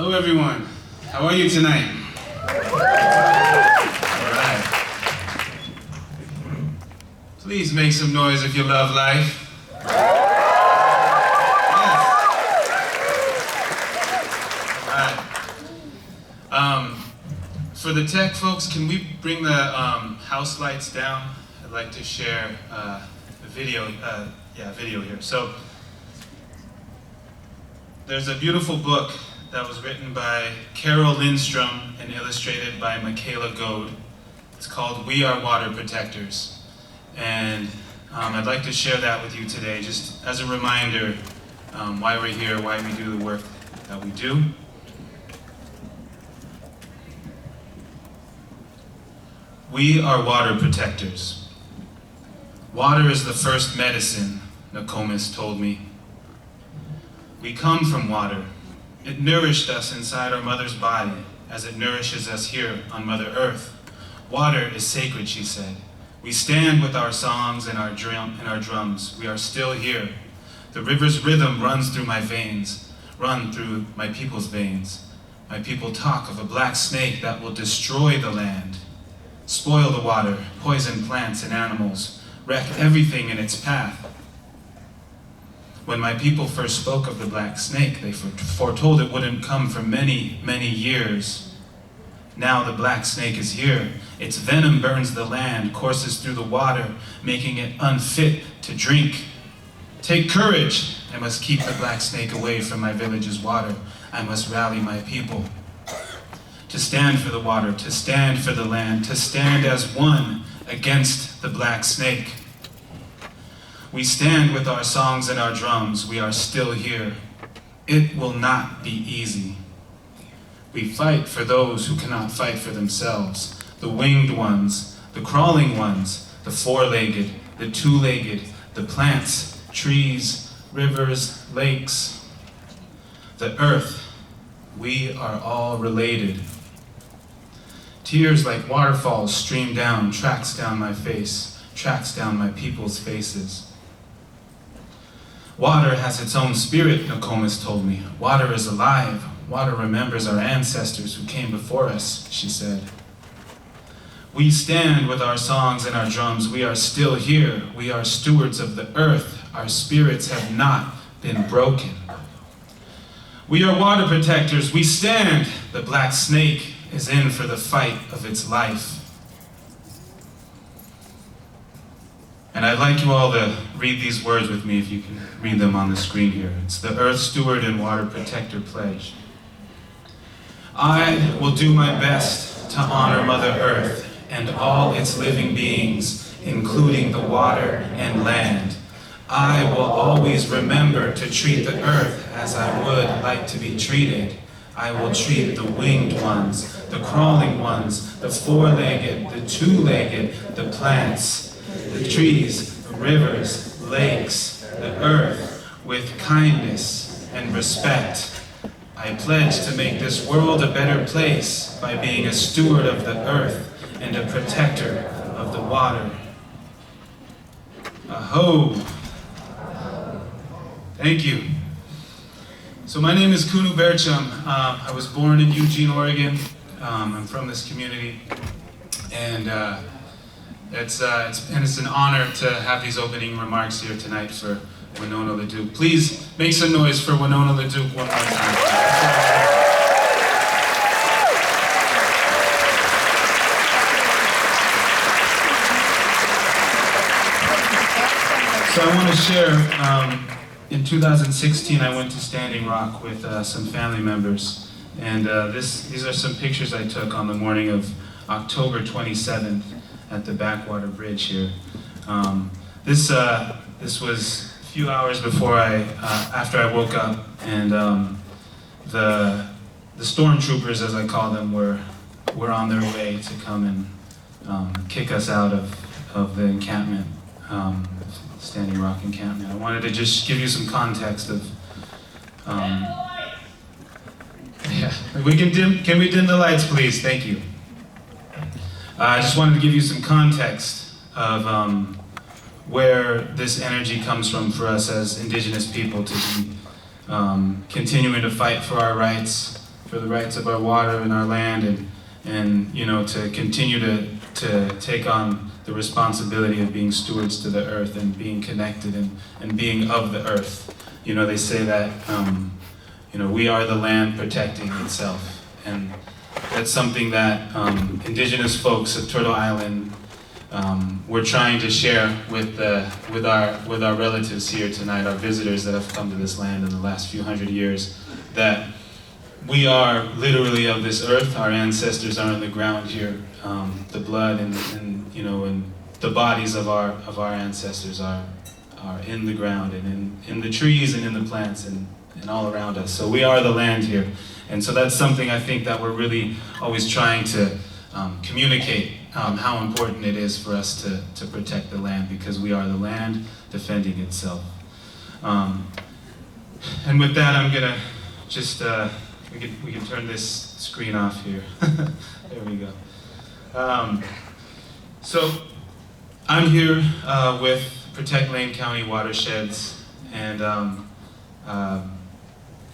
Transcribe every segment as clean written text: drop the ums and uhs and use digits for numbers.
Hello everyone, how are you tonight? Alright. Please make some noise if you love life. Yes. Alright. For the tech folks, can we bring the house lights down? I'd like to share a video, video here. So, there's a beautiful book that was written by Carole Lindstrom and illustrated by Michaela Goade. It's called We Are Water Protectors. And I'd like to share that with you today, just as a reminder why we're here, why we do the work that we do. We are water protectors. Water is the first medicine, Economist told me. We come from water. It nourished us inside our mother's body as it nourishes us here on Mother Earth. Water is sacred, she said. We stand with our songs and our drums. We are still here. The river's rhythm runs through my veins, run through my people's veins. My people talk of a black snake that will destroy the land, spoil the water, poison plants and animals, wreck everything in its path. When my people first spoke of the black snake, they foretold it wouldn't come for many, many years. Now the black snake is here. Its venom burns the land, courses through the water, making it unfit to drink. Take courage. I must keep the black snake away from my village's water. I must rally my people to stand for the water, to stand for the land, to stand as one against the black snake. We stand with our songs and our drums. We are still here. It will not be easy. We fight for those who cannot fight for themselves. The winged ones, the crawling ones, the four-legged, the two-legged, the plants, trees, rivers, lakes. The earth, we are all related. Tears like waterfalls stream down, tracks down my face, tracks down my people's faces. Water has its own spirit, Economist told me. Water is alive. Water remembers our ancestors who came before us, she said. We stand with our songs and our drums. We are still here. We are stewards of the earth. Our spirits have not been broken. We are water protectors. We stand. The black snake is in for the fight of its life. And I'd like you all to read these words with me, if you can read them on the screen here. It's the Earth Steward and Water Protector Pledge. I will do my best to honor Mother Earth and all its living beings, including the water and land. I will always remember to treat the earth as I would like to be treated. I will treat the winged ones, the crawling ones, the four-legged, the two-legged, the plants, the trees, the rivers, lakes, the earth, with kindness and respect. I pledge to make this world a better place by being a steward of the earth and a protector of the water. Aho! Thank you. So my name is Kunu Bearchum. I was born in Eugene, Oregon. I'm from this community, and it's an honor to have these opening remarks here tonight for Winona LaDuke. Please make some noise for Winona LaDuke one more time. So I want to share, in 2016 I went to Standing Rock with some family members, and these are some pictures I took on the morning of October 27th at the Backwater Bridge here. This was a few hours before after I woke up, and the stormtroopers, as I call them, were on their way to come and kick us out of the encampment, Standing Rock encampment. I wanted to just give you some context of. Can we dim the lights, please? Thank you. I just wanted to give you some context of where this energy comes from for us as Indigenous people to be continuing to fight for our rights, for the rights of our water and our land, and you know, to continue to take on the responsibility of being stewards to the earth and being connected and being of the earth. You know, they say that, you know, we are the land protecting itself. And that's something that indigenous folks of Turtle Island, we're trying to share with our relatives here tonight, our visitors that have come to this land in the last few hundred years, that we are literally of this earth. Our ancestors are in the ground here. The blood and you know, and the bodies of our ancestors are in the ground and in the trees and in the plants and all around us. So we are the land here. And so that's something I think that we're really always trying to communicate, how important it is for us to protect the land, because we are the land defending itself. And with that, I'm gonna just, we can turn this screen off here. There we go. So I'm here with Protect Lane County Watersheds, and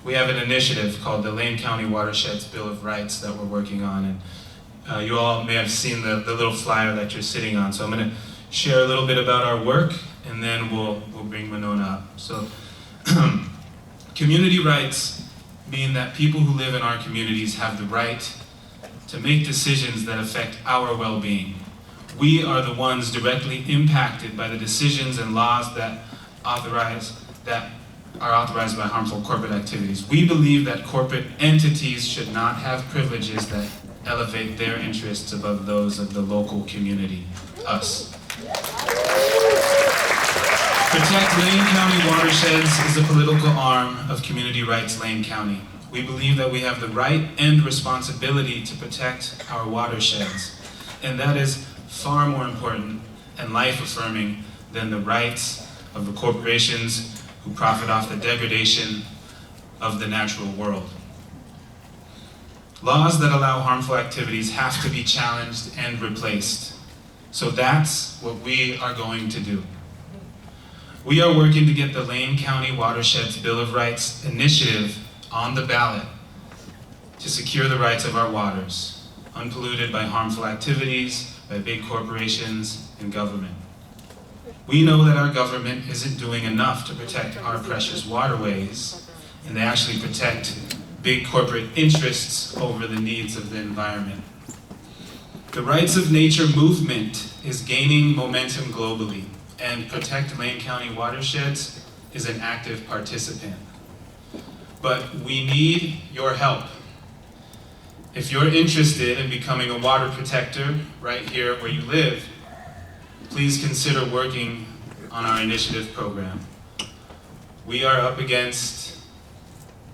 we have an initiative called the Lane County Watersheds Bill of Rights that we're working on, and you all may have seen the little flyer that you're sitting on. So I'm going to share a little bit about our work, and then we'll bring Winona up. So community rights mean that people who live in our communities have the right to make decisions that affect our well-being. We are the ones directly impacted by the decisions and laws that are authorized by harmful corporate activities. We believe that corporate entities should not have privileges that elevate their interests above those of the local community, us. Protect Lane County Watersheds is a political arm of Community Rights Lane County. We believe that we have the right and responsibility to protect our watersheds, and that is far more important and life-affirming than the rights of the corporations who profit off the degradation of the natural world. Laws that allow harmful activities have to be challenged and replaced. So that's what we are going to do. We are working to get the Lane County Watersheds Bill of Rights initiative on the ballot to secure the rights of our waters, unpolluted by harmful activities, by big corporations and government. We know that our government isn't doing enough to protect our precious waterways, and they actually protect big corporate interests over the needs of the environment. The rights of nature movement is gaining momentum globally, and Protect Lane County Watersheds is an active participant. But we need your help. If you're interested in becoming a water protector right here where you live, please consider working on our initiative program. We are up against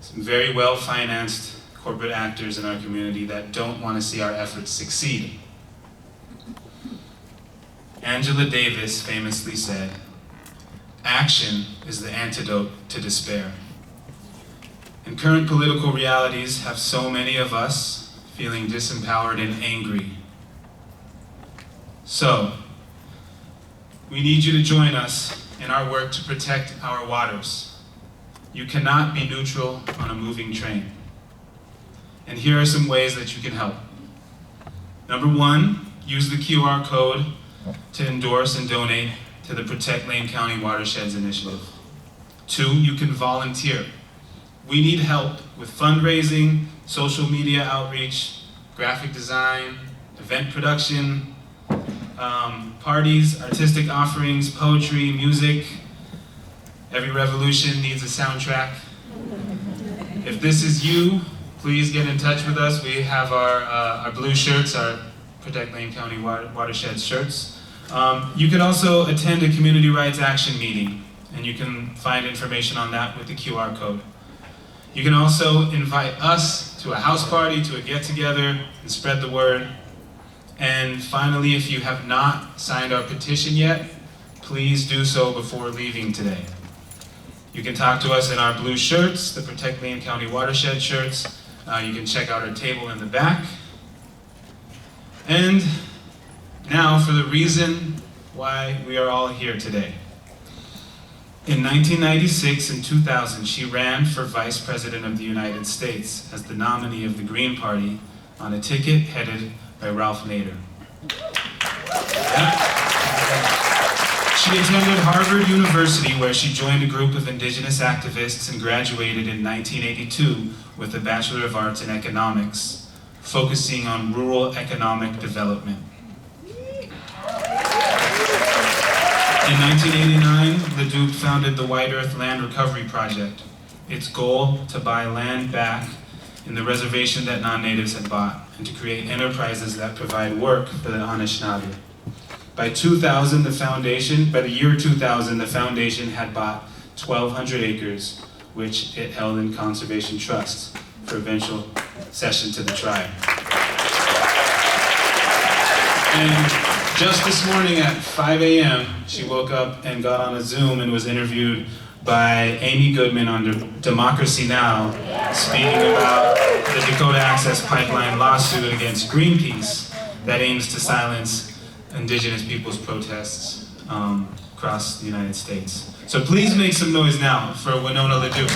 some very well-financed corporate actors in our community that don't want to see our efforts succeed. Angela Davis famously said, "Action is the antidote to despair." And current political realities have so many of us feeling disempowered and angry. So, we need you to join us in our work to protect our waters. You cannot be neutral on a moving train. And here are some ways that you can help. Number one, use the QR code to endorse and donate to the Protect Lane County Watersheds Initiative. Two, you can volunteer. We need help with fundraising, social media outreach, graphic design, event production, parties, artistic offerings, poetry, music. Every revolution needs a soundtrack. If this is you, please get in touch with us. We have our blue shirts, our Protect Lane County Watershed shirts. You can also attend a community rights action meeting, and you can find information on that with the QR code. You can also invite us to a house party, to a get-together, and spread the word. And finally, if you have not signed our petition yet, please do so before leaving today. You can talk to us in our blue shirts, the Protect Lane County Watershed shirts. You can check out our table in the back. And now for the reason why we are all here today. In 1996 and 2000, she ran for Vice President of the United States as the nominee of the Green Party on a ticket headed by Ralph Nader. She attended Harvard University, where she joined a group of indigenous activists and graduated in 1982 with a Bachelor of Arts in Economics, focusing on rural economic development. In 1989, LaDuke founded the White Earth Land Recovery Project, its goal to buy land back in the reservation that non-natives had bought, and to create enterprises that provide work for the Anishinaabe. By the year 2000, the foundation had bought 1,200 acres, which it held in conservation trusts for eventual cession to the tribe. And just this morning at 5 a.m., she woke up and got on a Zoom and was interviewed by Amy Goodman on Democracy Now!, speaking about the Dakota Access Pipeline lawsuit against Greenpeace that aims to silence indigenous people's protests across the United States. So please make some noise now for Winona LaDuke.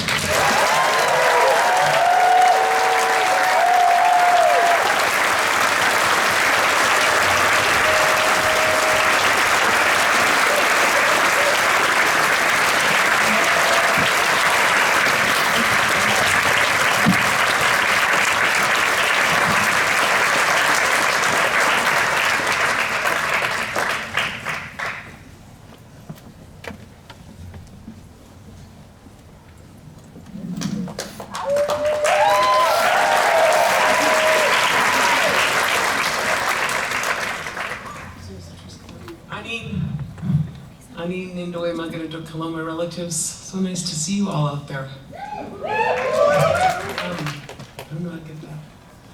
Hello, my relatives. So nice to see you all out there. I don't know how to get that.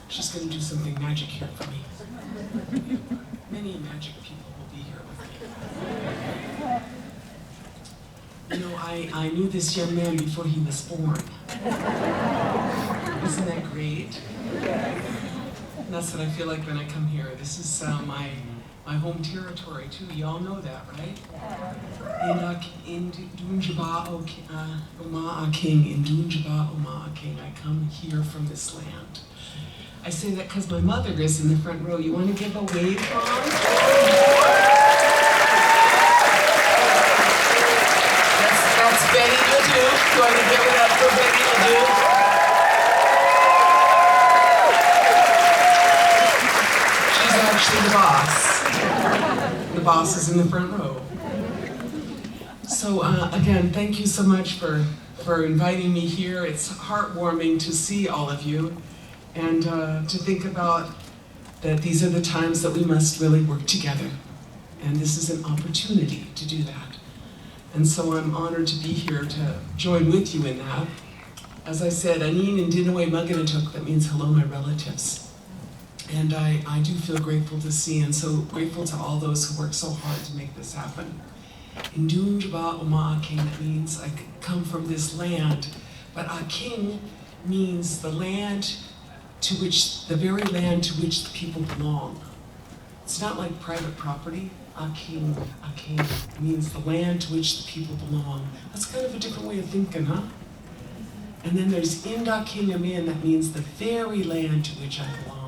She's going to do something magic here for me. Many magic people will be here with me. You know, I knew this young man before he was born. Isn't that great? And that's what I feel like when I come here. This is my home territory too. You all know that, right? In Dunjaba Omaa King, in Dunjaba Omaa King, I come here from this land. I say that because my mother is in the front row. You want to give a wave, Mom? That's Betty LaDuke. You want to give it up for Betty LaDuke? She's actually the boss. The boss is in the front row. So again, thank you so much for inviting me here. It's heartwarming to see all of you and to think about that these are the times that we must really work together. And this is an opportunity to do that. And so I'm honored to be here to join with you in that. As I said, Anin and Dinaway Muganatuk, that means hello, my relatives. And I do feel grateful to see, and so grateful to all those who work so hard to make this happen. In Dunjaba Omaa King, that means I come from this land, but a king means the land to which, the very land to which the people belong. It's not like private property. A king means the land to which the people belong. That's kind of a different way of thinking, huh? And then there's Inda King Amin, that means the very land to which I belong.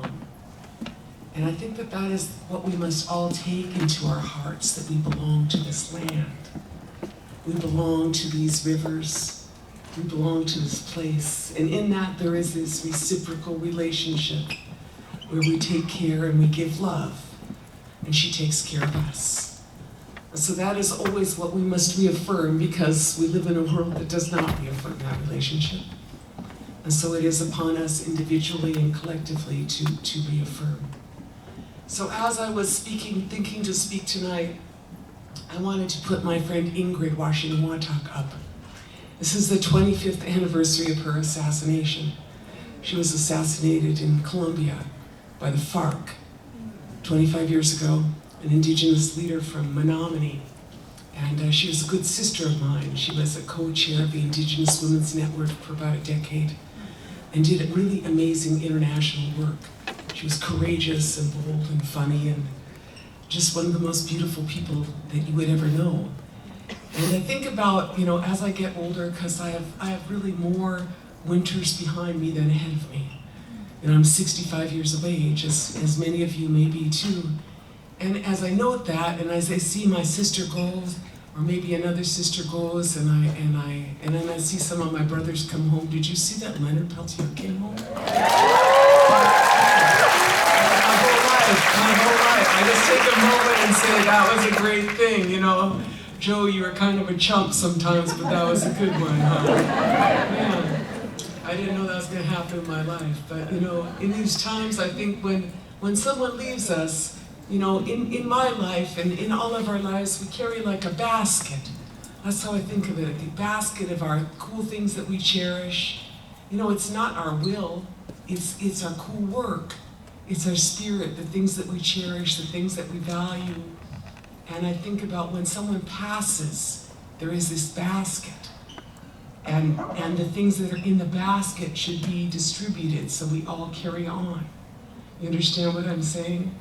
And I think that that is what we must all take into our hearts, that we belong to this land. We belong to these rivers. We belong to this place. And in that there is this reciprocal relationship where we take care and we give love, and she takes care of us. And so that is always what we must reaffirm, because we live in a world that does not reaffirm that relationship. And so it is upon us individually and collectively to reaffirm. So as I was thinking to speak tonight, I wanted to put my friend Ingrid Washington-Watak up. This is the 25th anniversary of her assassination. She was assassinated in Colombia by the FARC 25 years ago, an indigenous leader from Menominee. And she was a good sister of mine. She was a co-chair of the Indigenous Women's Network for about a decade and did really amazing international work. She was courageous and bold and funny and just one of the most beautiful people that you would ever know. And I think about, as I get older, because I have really more winters behind me than ahead of me. I'm 65 years of age, as many of you may be too. And as I note that, and as I see my sister goes, or maybe another sister goes, and then I see some of my brothers come home. Did you see that Leonard Peltier came home? My whole life. I just take a moment and say that was a great thing, Joe, you were kind of a chump sometimes, but that was a good one, huh? Yeah. I didn't know that was going to happen in my life. But, in these times, I think when someone leaves us, in my life and in all of our lives, we carry like a basket. That's how I think of it, a basket of our cool things that we cherish. It's not our will, it's our cool work. It's our spirit, the things that we cherish, the things that we value. And I think about when someone passes, there is this basket. And the things that are in the basket should be distributed so we all carry on. You understand what I'm saying?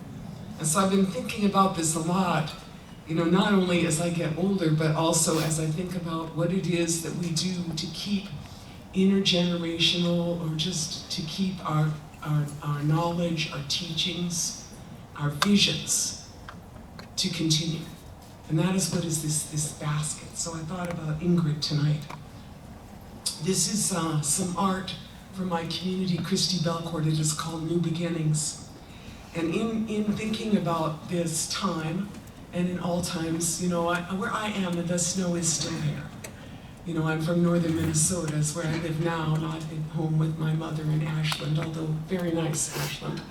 And so I've been thinking about this a lot, not only as I get older, but also as I think about what it is that we do to keep intergenerational, or just to keep our knowledge, our teachings, our visions to continue. And that is what is this basket. So I thought about Ingrid tonight. This is some art from my community, Christy Belcourt. It is called New Beginnings. And in thinking about this time, and in all times, where I am, the snow is still there. I'm from northern Minnesota. It's where I live now, not at home with my mother in Ashland, although very nice Ashland.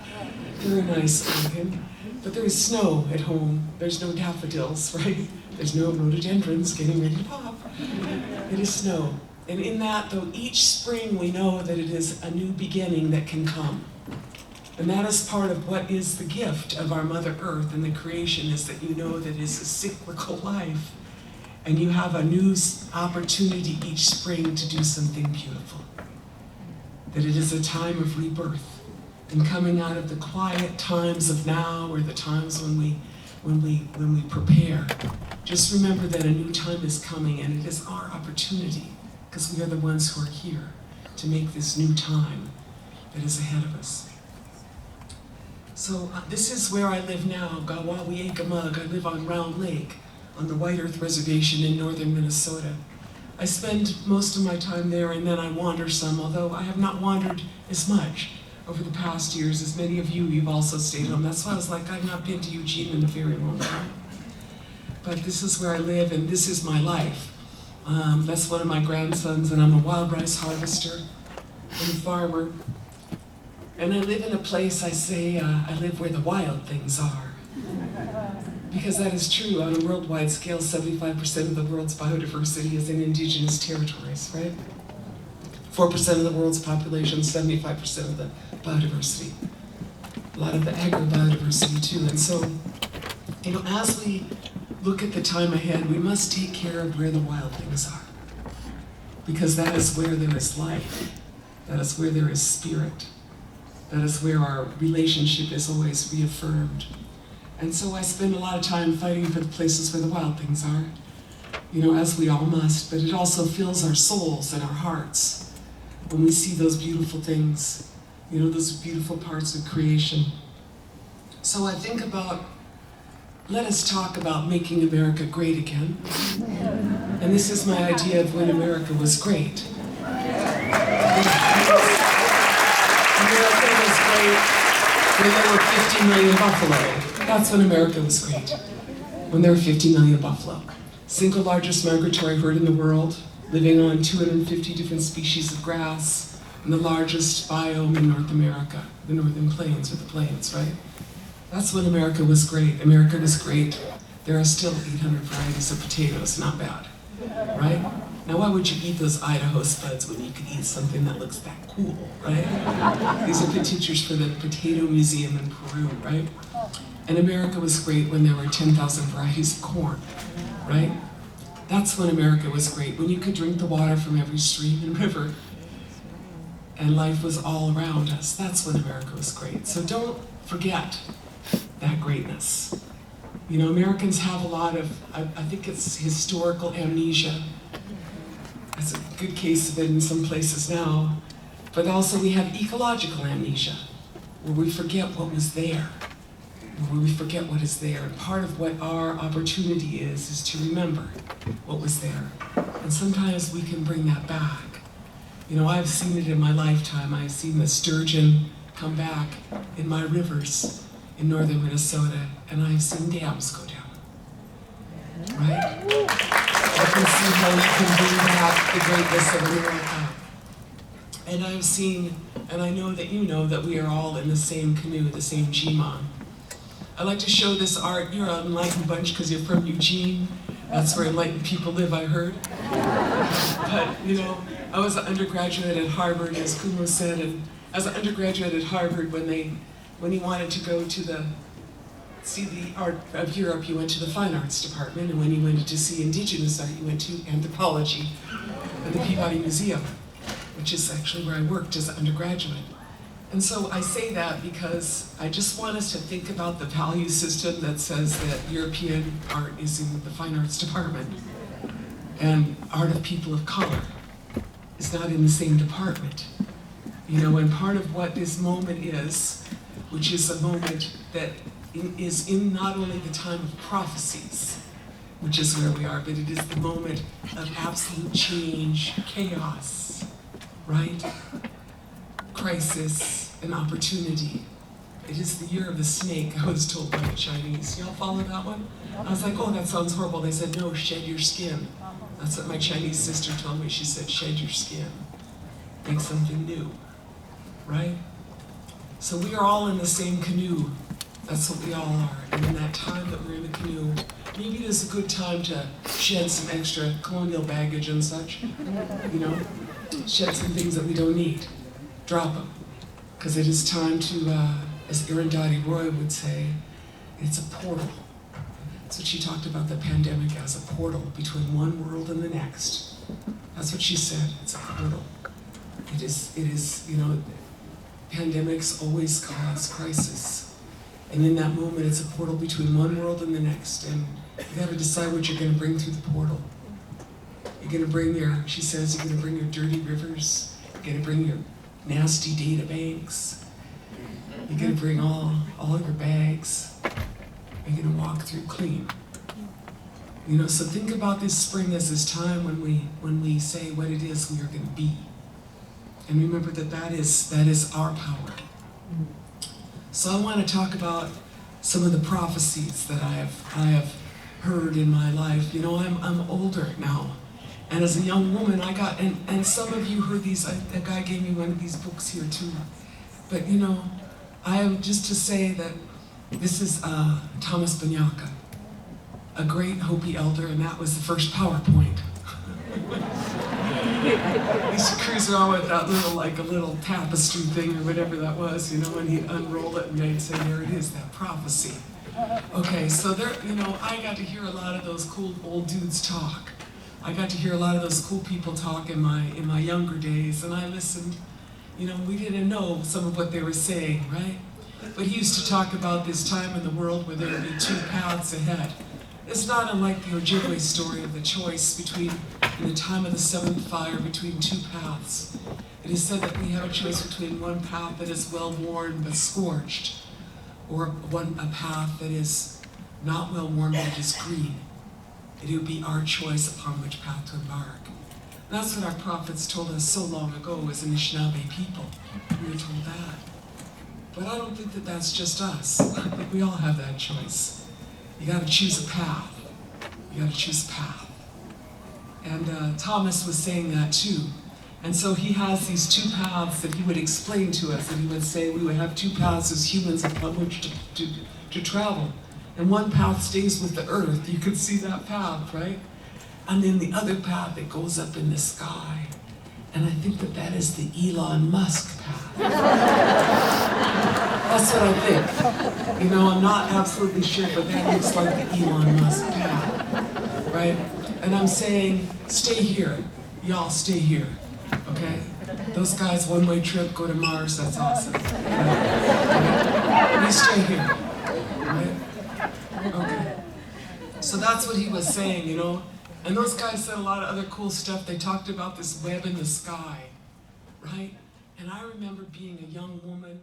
Very nice Oregon. But there is snow at home. There's no daffodils, right? There's no rhododendrons getting ready to pop. It is snow. And in that, though, each spring we know that it is a new beginning that can come. And that is part of what is the gift of our Mother Earth and the creation, is that that it is a cyclical life. And you have a new opportunity each spring to do something beautiful. That it is a time of rebirth and coming out of the quiet times of now, or the times when we prepare. Just remember that a new time is coming, and it is our opportunity, because we are the ones who are here to make this new time that is ahead of us. So this is where I live now, Gawawi-Egamug. I live on Round Lake, on the White Earth Reservation in northern Minnesota. I spend most of my time there, and then I wander some, although I have not wandered as much over the past years as many of you've also stayed home. That's why I was like, I've not been to Eugene in a very long time. But this is where I live, and this is my life. That's one of my grandsons, and I'm a wild rice harvester and a farmer. And I live in a place, I say, I live where the wild things are. Because that is true. On a worldwide scale, 75% of the world's biodiversity is in indigenous territories, right? 4% of the world's population, 75% of the biodiversity. A lot of the agro-biodiversity too. And so, as we look at the time ahead, we must take care of where the wild things are. Because that is where there is life. That is where there is spirit. That is where our relationship is always reaffirmed. And so I spend a lot of time fighting for the places where the wild things are, as we all must, but it also fills our souls and our hearts when we see those beautiful things, those beautiful parts of creation. So I think about, let us talk about making America great again. And this is my idea of when America was great. America was great when there were 50 million buffalo. That's when America was great, when there were 50 million buffalo. Single largest migratory herd in the world, living on 250 different species of grass, and the largest biome in North America, the Northern Plains, or the Plains, right? That's when America was great. America was great. There are still 800 varieties of potatoes, not bad, right? Now, why would you eat those Idaho spuds when you could eat something that looks that cool, right? These are pictures for the Potato Museum in Peru, right? And America was great when there were 10,000 varieties of corn, right? That's when America was great, when you could drink the water from every stream and river, and life was all around us. That's when America was great. So don't forget that greatness. You know, Americans have a lot of, I think it's historical amnesia. That's a good case of it in some places now. But also we have ecological amnesia, where we forget what was there, where we forget what is there. And part of what our opportunity is to remember what was there. And sometimes we can bring that back. You know, I've seen it in my lifetime. I've seen the sturgeon come back in my rivers in northern Minnesota, and I've seen dams go down, right? I can see how you can bring back the greatness of America. And I've seen, and I know that you know that we are all in the same canoe, the same Jimon. I like to show this art. You're an enlightened bunch because you're from Eugene. That's where enlightened people live, I heard. But, you know, I was an undergraduate at Harvard, as Kunu said, and as an undergraduate at Harvard, when he wanted to go to see the art of Europe, he went to the fine arts department, and when he wanted to see indigenous art, he went to anthropology at the Peabody Museum, which is actually where I worked as an undergraduate. And so I say that because I just want us to think about the value system that says that European art is in the fine arts department, and art of people of color is not in the same department. You know, and part of what this moment is, which is a moment that is in not only the time of prophecies, which is where we are, but it is the moment of absolute change, chaos, right? Crisis and opportunity. It is the year of the snake, I was told by the Chinese. Y'all follow that one? I was like, oh, that sounds horrible. They said, no, shed your skin. That's what my Chinese sister told me. She said, shed your skin. Make something new, right? So we are all in the same canoe. That's what we all are. And in that time that we're in the canoe, maybe it is a good time to shed some extra colonial baggage and such. You know, shed some things that we don't need. Drop them. Because it is time to, as Arundhati Roy would say, it's a portal. That's what she talked about the pandemic as, a portal between one world and the next. That's what she said, it's a portal. It is, you know, pandemics always cause crisis. And in that moment, it's a portal between one world and the next. And you gotta decide what you're gonna bring through the portal. You're gonna bring she says, you're gonna bring your dirty rivers, you're gonna bring your nasty data banks, you're gonna bring all your bags, you're gonna walk through clean. You know, so think about this spring as this time when we say what it is we are gonna be. And remember that is our power. So I want to talk about some of the prophecies that I have heard in my life. You know, I'm older now, and as a young woman, I got and some of you heard these. A guy gave me one of these books here too. But you know, I am just to say that this is Thomas Banyaka, a great Hopi elder, and that was the first PowerPoint. I used to cruise around with that little tapestry thing or whatever that was, you know, and he'd unroll it and they'd say, there it is, that prophecy. Okay, so there, you know, I got to hear a lot of those cool old dudes talk. I got to hear a lot of those cool people talk in my younger days, and I listened. You know, we didn't know some of what they were saying, right? But he used to talk about this time in the world where there would be two paths ahead. It's not unlike the Ojibwe story of the choice between, in the time of the seventh fire, between two paths. It is said that we have a choice between one path that is well-worn but scorched, or a path that is not well-worn but is green. It would be our choice upon which path to embark. And that's what our prophets told us so long ago as Anishinaabe people. We were told that. But I don't think that that's just us. I think we all have that choice. You gotta choose a path. You gotta choose a path. And Thomas was saying that too. And so he has these two paths that he would explain to us, and he would say we would have two paths as humans upon which to travel. And one path stays with the earth, you can see that path, right? And then the other path that goes up in the sky. And I think that is the Elon Musk path. That's what I think. You know, I'm not absolutely sure, but that looks like the Elon Musk path, right? And I'm saying, stay here. Y'all stay here, okay? Those guys, one-way trip, go to Mars, that's awesome. Right? You stay here, right? Okay. So that's what he was saying, you know? And those guys said a lot of other cool stuff. They talked about this web in the sky, right? And I remember being a young woman